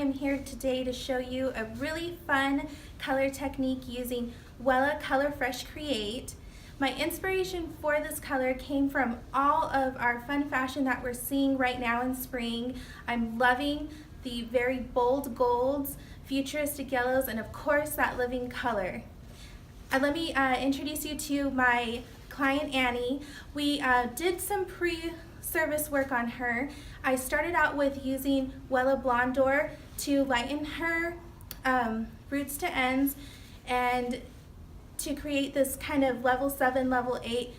am here today to show you a really fun color technique using Wella Colour Fresh Create. My inspiration for this color came from all of our fun fashion that we're seeing right now in spring. I'm loving the very bold golds, futuristic yellows, and of course that living color. Let me introduce you to my client Annie. We did some pre-service work on her. I started out with using Wella Blondor to lighten her roots to ends and to create this kind of level 7, level 8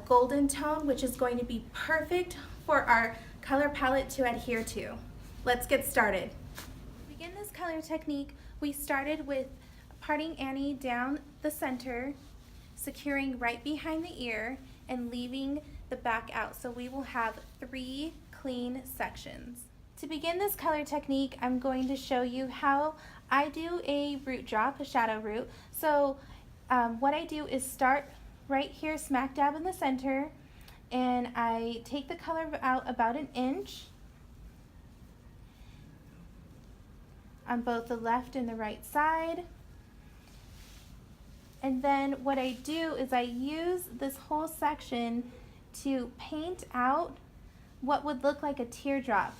golden tone, which is going to be perfect for our color palette to adhere to. Let's get started. To begin this color technique, we started with parting Annie down the center, securing right behind the ear, and leaving the back out. So we will have 3 clean sections. To begin this color technique, I'm going to show you how I do a root drop, a shadow root. So what I do is start right here smack dab in the center, and I take the color out about 1 inch on both the left and the right side. And then what I do is I use this whole section to paint out what would look like a teardrop.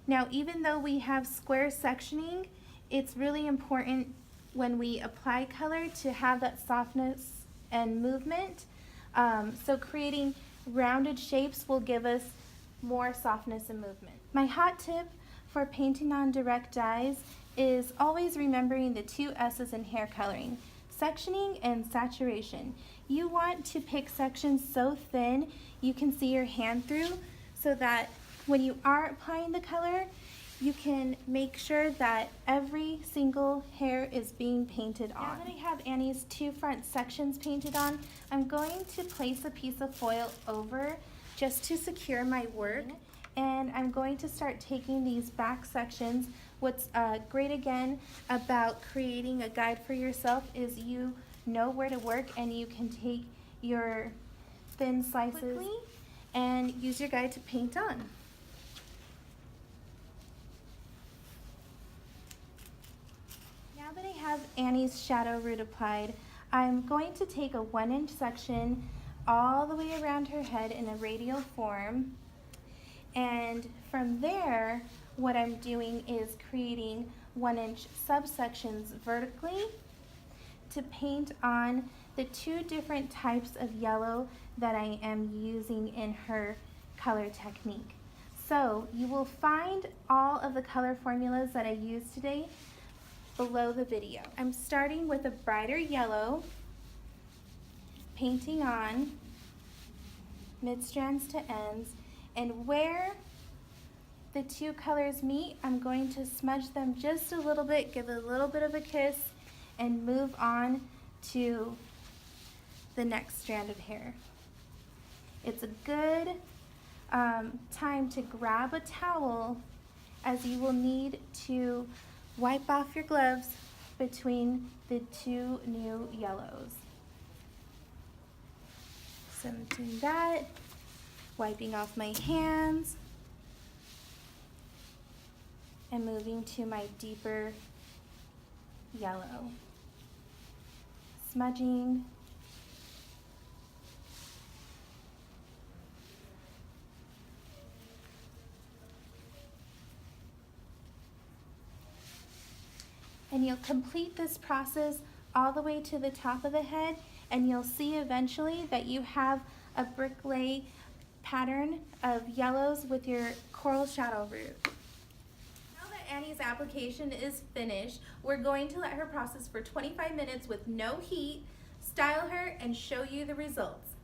Now, even though we have square sectioning, it's really important when we apply color to have that softness and movement. So creating rounded shapes will give us more softness and movement. My hot tip for painting on direct dyes is always remembering the 2 S's in hair coloring: sectioning and saturation. You want to pick sections so thin you can see your hand through, so that when you are applying the color, you can make sure that every single hair is being painted on. Now that I have Annie's 2 front sections painted on, I'm going to place a piece of foil over just to secure my work, and I'm going to start taking these back sections. What's great again about creating a guide for yourself is you know where to work, and you can take your thin slices quickly and use your guide to paint on. Now that I have Annie's shadow root applied, I'm going to take a 1-inch section all the way around her head in a radial form, and from there what I'm doing is creating 1-inch subsections vertically to paint on the 2 different types of yellow that I am using in her color technique. So you will find all of the color formulas that I used today below the video. I'm starting with a brighter yellow, painting on mid-strands to ends, and where the 2 colors meet, I'm going to smudge them just a little bit, give it a little bit of a kiss, and move on to the next strand of hair. It's a good time to grab a towel, as you will need to wipe off your gloves between the 2 new yellows. So I'm doing that, wiping off my hands, and moving to my deeper yellow. Smudging. And you'll complete this process all the way to the top of the head, and you'll see eventually that you have a brick-lay pattern of yellows with your coral shadow root. Now that Annie's application is finished, we're going to let her process for 25 minutes with no heat, style her, and show you the results.